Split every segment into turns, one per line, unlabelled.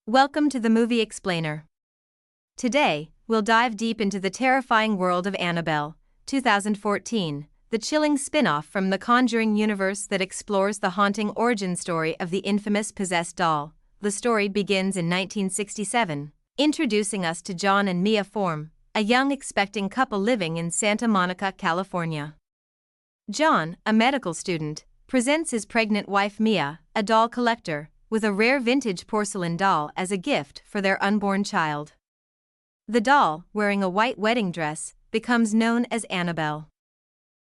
Welcome to the Movie Explainer. Today, we'll dive deep into the terrifying world of Annabelle, 2014, the chilling spin-off from the Conjuring universe that explores the haunting origin story of the infamous possessed doll. The story begins in 1967, introducing us to John and Mia Form, a young expecting couple living in Santa Monica, California. John, a medical student, presents his pregnant wife Mia, a doll collector, with a rare vintage porcelain doll as a gift for their unborn child. The doll, wearing a white wedding dress, becomes known as Annabelle.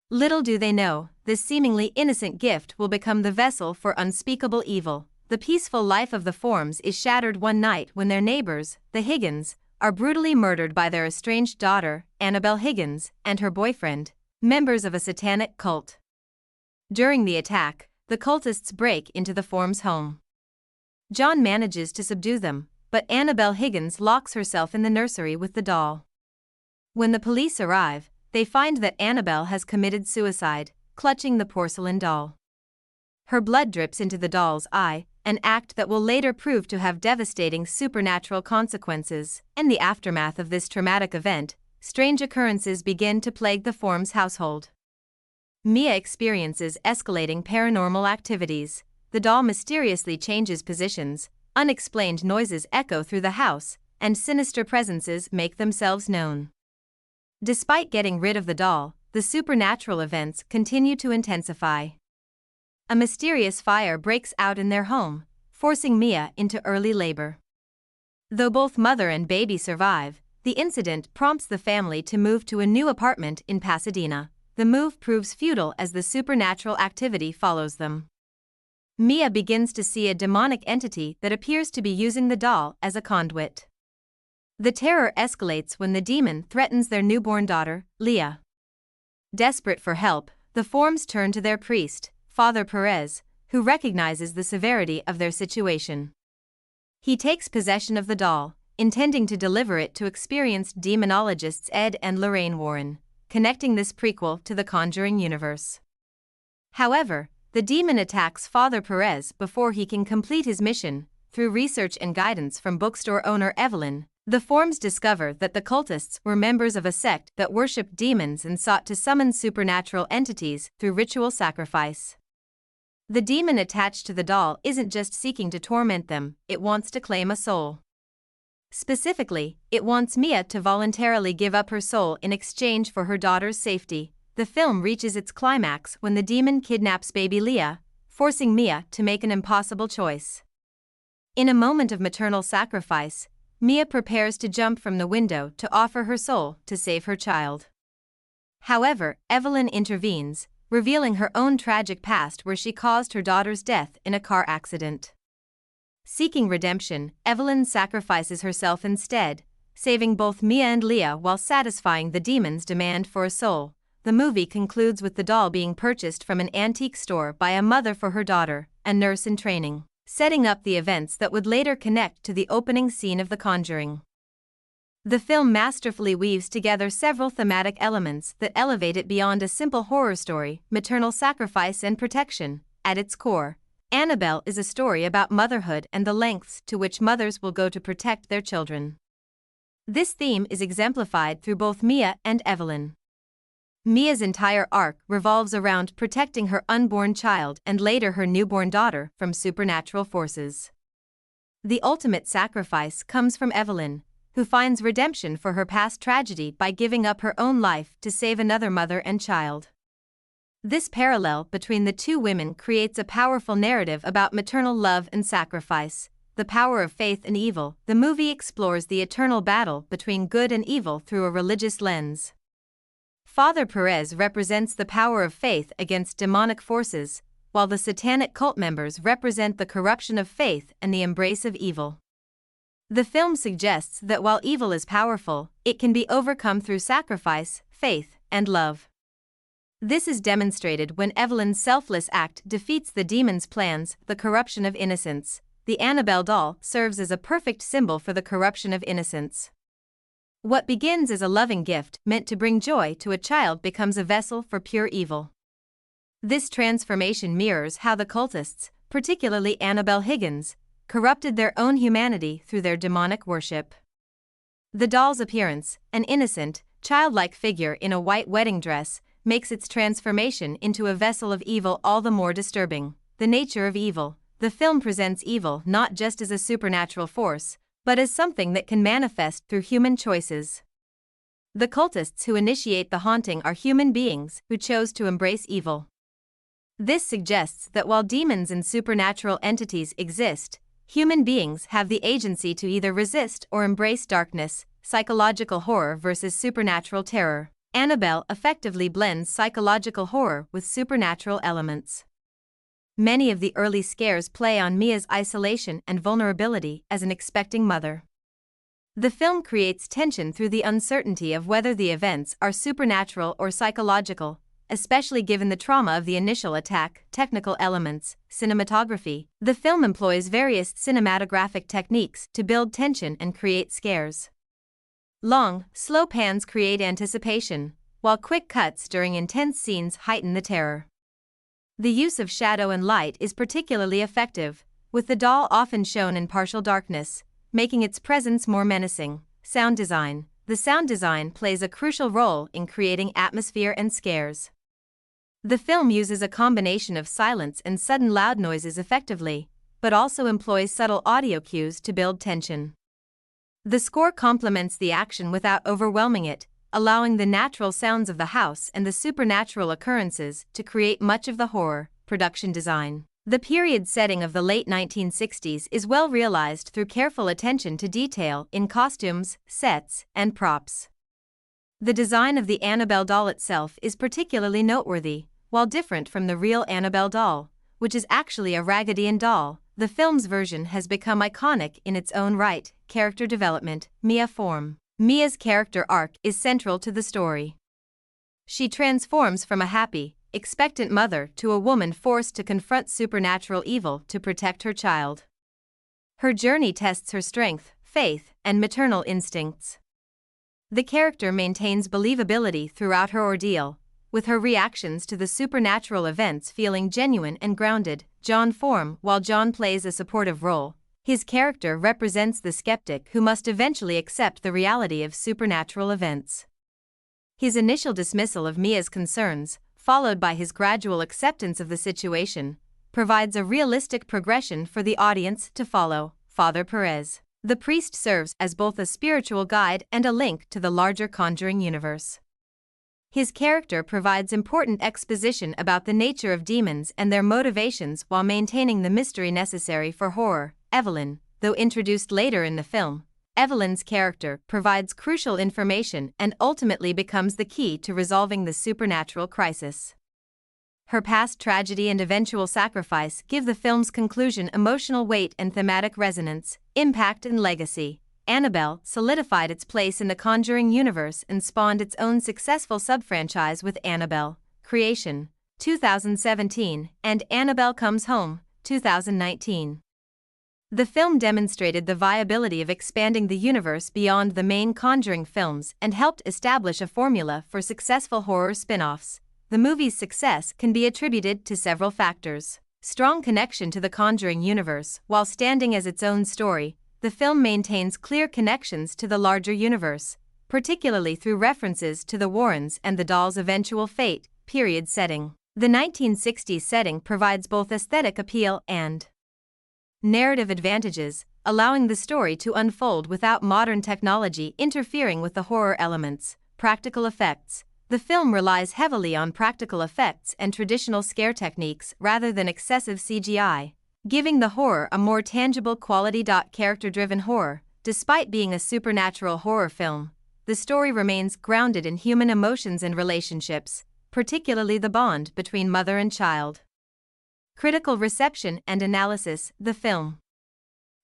Little do they know, this seemingly innocent gift will become the vessel for unspeakable evil. The peaceful life of the Forms is shattered one night when their neighbors, the Higgins, are brutally murdered by their estranged daughter, Annabelle Higgins, and her boyfriend, members of a satanic cult. During the attack, the cultists break into the Forms' home. John manages to subdue them, but Annabelle Higgins locks herself in the nursery with the doll. When the police arrive, they find that Annabelle has committed suicide, clutching the porcelain doll. Her blood drips into the doll's eye, an act that will later prove to have devastating supernatural consequences. In the aftermath of this traumatic event, strange occurrences begin to plague the Forms' household. Mia experiences escalating paranormal activities. The doll mysteriously changes positions, unexplained noises echo through the house, and sinister presences make themselves known. Despite getting rid of the doll, the supernatural events continue to intensify. A mysterious fire breaks out in their home, forcing Mia into early labor. Though both mother and baby survive, the incident prompts the family to move to a new apartment in Pasadena. The move proves futile as the supernatural activity follows them. Mia begins to see a demonic entity that appears to be using the doll as a conduit. The terror escalates when the demon threatens their newborn daughter, Leah. Desperate for help, the Forms turn to their priest, Father Perez, who recognizes the severity of their situation. He takes possession of the doll, intending to deliver it to experienced demonologists Ed and Lorraine Warren, connecting this prequel to the Conjuring universe. However, the demon attacks Father Perez before he can complete his mission. Through research and guidance from bookstore owner Evelyn, the Forms discover that the cultists were members of a sect that worshipped demons and sought to summon supernatural entities through ritual sacrifice. The demon attached to the doll isn't just seeking to torment them, it wants to claim a soul. Specifically, it wants Mia to voluntarily give up her soul in exchange for her daughter's safety. The film reaches its climax when the demon kidnaps baby Leah, forcing Mia to make an impossible choice. In a moment of maternal sacrifice, Mia prepares to jump from the window to offer her soul to save her child. However, Evelyn intervenes, revealing her own tragic past where she caused her daughter's death in a car accident. Seeking redemption, Evelyn sacrifices herself instead, saving both Mia and Leah while satisfying the demon's demand for a soul. The movie concludes with the doll being purchased from an antique store by a mother for her daughter, a nurse in training, setting up the events that would later connect to the opening scene of The Conjuring. The film masterfully weaves together several thematic elements that elevate it beyond a simple horror story: maternal sacrifice and protection. At its core, Annabelle is a story about motherhood and the lengths to which mothers will go to protect their children. This theme is exemplified through both Mia and Evelyn. Mia's entire arc revolves around protecting her unborn child and later her newborn daughter from supernatural forces. The ultimate sacrifice comes from Evelyn, who finds redemption for her past tragedy by giving up her own life to save another mother and child. This parallel between the two women creates a powerful narrative about maternal love and sacrifice, the power of faith and evil. The movie explores the eternal battle between good and evil through a religious lens. Father Perez represents the power of faith against demonic forces, while the satanic cult members represent the corruption of faith and the embrace of evil. The film suggests that while evil is powerful, it can be overcome through sacrifice, faith, and love. This is demonstrated when Evelyn's selfless act defeats the demon's plans. The corruption of innocence. The Annabelle doll serves as a perfect symbol for the corruption of innocence. What begins as a loving gift meant to bring joy to a child becomes a vessel for pure evil. This transformation mirrors how the cultists, particularly Annabelle Higgins, corrupted their own humanity through their demonic worship. The doll's appearance, an innocent, childlike figure in a white wedding dress, makes its transformation into a vessel of evil all the more disturbing. The nature of evil. The film presents evil not just as a supernatural force, but as something that can manifest through human choices. The cultists who initiate the haunting are human beings who chose to embrace evil. This suggests that while demons and supernatural entities exist, human beings have the agency to either resist or embrace darkness. Psychological horror versus supernatural terror. Annabelle effectively blends psychological horror with supernatural elements. Many of the early scares play on Mia's isolation and vulnerability as an expecting mother. The film creates tension through the uncertainty of whether the events are supernatural or psychological, especially given the trauma of the initial attack. Technical elements. Cinematography. The film employs various cinematographic techniques to build tension and create scares. Long, slow pans create anticipation, while quick cuts during intense scenes heighten the terror. The use of shadow and light is particularly effective, with the doll often shown in partial darkness, making its presence more menacing. Sound design. The sound design plays a crucial role in creating atmosphere and scares. The film uses a combination of silence and sudden loud noises effectively, but also employs subtle audio cues to build tension. The score complements the action without overwhelming it, allowing the natural sounds of the house and the supernatural occurrences to create much of the horror. Production design. The period setting of the late 1960s is well realized through careful attention to detail in costumes, sets, and props. The design of the Annabelle doll itself is particularly noteworthy. While different from the real Annabelle doll, which is actually a Raggedy Ann doll, the film's version has become iconic in its own right. Character development. Mia form. Mia's character arc is central to the story. She transforms from a happy, expectant mother to a woman forced to confront supernatural evil to protect her child. Her journey tests her strength, faith, and maternal instincts. The character maintains believability throughout her ordeal, with her reactions to the supernatural events feeling genuine and grounded. John form. While John plays a supportive role, his character represents the skeptic who must eventually accept the reality of supernatural events. His initial dismissal of Mia's concerns, followed by his gradual acceptance of the situation, provides a realistic progression for the audience to follow. Father Perez. The priest serves as both a spiritual guide and a link to the larger Conjuring universe. His character provides important exposition about the nature of demons and their motivations while maintaining the mystery necessary for horror. Evelyn. Though introduced later in the film, Evelyn's character provides crucial information and ultimately becomes the key to resolving the supernatural crisis. Her past tragedy and eventual sacrifice give the film's conclusion emotional weight and thematic resonance. Impact and legacy. Annabelle solidified its place in the Conjuring universe and spawned its own successful sub-franchise with Annabelle Creation, 2017, and Annabelle Comes Home, 2019. The film demonstrated the viability of expanding the universe beyond the main Conjuring films and helped establish a formula for successful horror spin-offs. The movie's success can be attributed to several factors. Strong connection to the Conjuring universe. While standing as its own story, the film maintains clear connections to the larger universe, particularly through references to the Warrens and the doll's eventual fate. Period setting. The 1960s setting provides both aesthetic appeal and narrative advantages, allowing the story to unfold without modern technology interfering with the horror elements. Practical effects. The film relies heavily on practical effects and traditional scare techniques rather than excessive CGI, giving the horror a more tangible quality. Character-driven horror. Despite being a supernatural horror film, the story remains grounded in human emotions and relationships, particularly the bond between mother and child. Critical reception and analysis. The film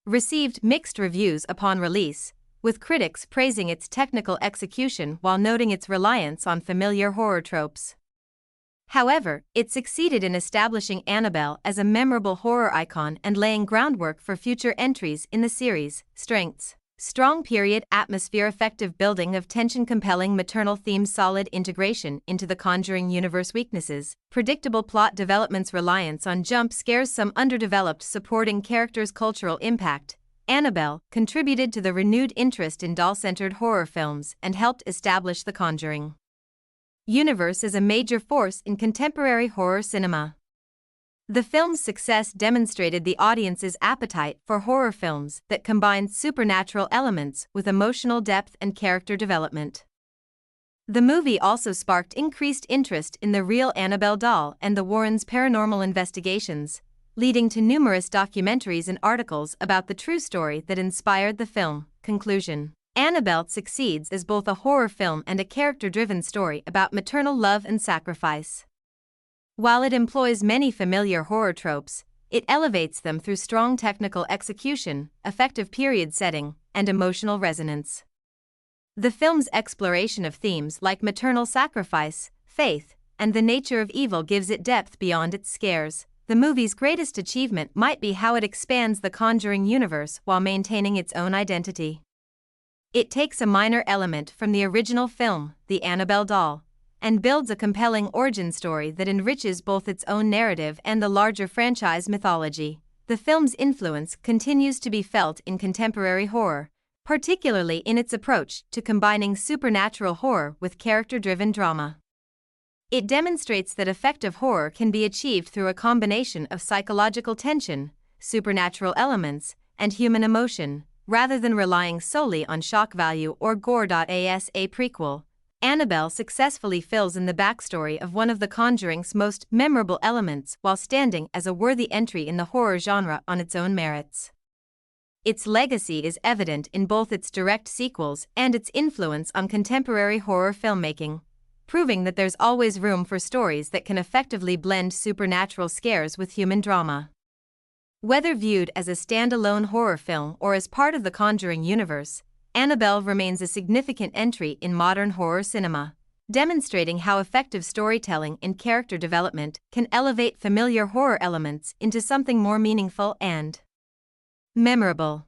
received mixed reviews upon release, with critics praising its technical execution while noting its reliance on familiar horror tropes. However, it succeeded in establishing Annabelle as a memorable horror icon and laying groundwork for future entries in the series. Strengths. Strong period atmosphere, effective building of tension, compelling maternal themes, solid integration into the Conjuring universe. Weaknesses: predictable plot developments, reliance on jump scares, some underdeveloped supporting characters. Cultural impact: Annabelle contributed to the renewed interest in doll-centered horror films and helped establish the Conjuring universe as a major force in contemporary horror cinema. The film's success demonstrated the audience's appetite for horror films that combined supernatural elements with emotional depth and character development. The movie also sparked increased interest in the real Annabelle doll and the Warrens' paranormal investigations, leading to numerous documentaries and articles about the true story that inspired the film. Conclusion: Annabelle succeeds as both a horror film and a character-driven story about maternal love and sacrifice. While it employs many familiar horror tropes, it elevates them through strong technical execution, effective period setting, and emotional resonance. The film's exploration of themes like maternal sacrifice, faith, and the nature of evil gives it depth beyond its scares. The movie's greatest achievement might be how it expands the Conjuring universe while maintaining its own identity. It takes a minor element from the original film, the Annabelle doll, and builds a compelling origin story that enriches both its own narrative and the larger franchise mythology. The film's influence continues to be felt in contemporary horror, particularly in its approach to combining supernatural horror with character-driven drama. It demonstrates that effective horror can be achieved through a combination of psychological tension, supernatural elements, and human emotion, rather than relying solely on shock value or gore. As a prequel, Annabelle successfully fills in the backstory of one of The Conjuring's most memorable elements while standing as a worthy entry in the horror genre on its own merits. Its legacy is evident in both its direct sequels and its influence on contemporary horror filmmaking, proving that there's always room for stories that can effectively blend supernatural scares with human drama. Whether viewed as a standalone horror film or as part of the Conjuring universe, Annabelle remains a significant entry in modern horror cinema, demonstrating how effective storytelling and character development can elevate familiar horror elements into something more meaningful and memorable.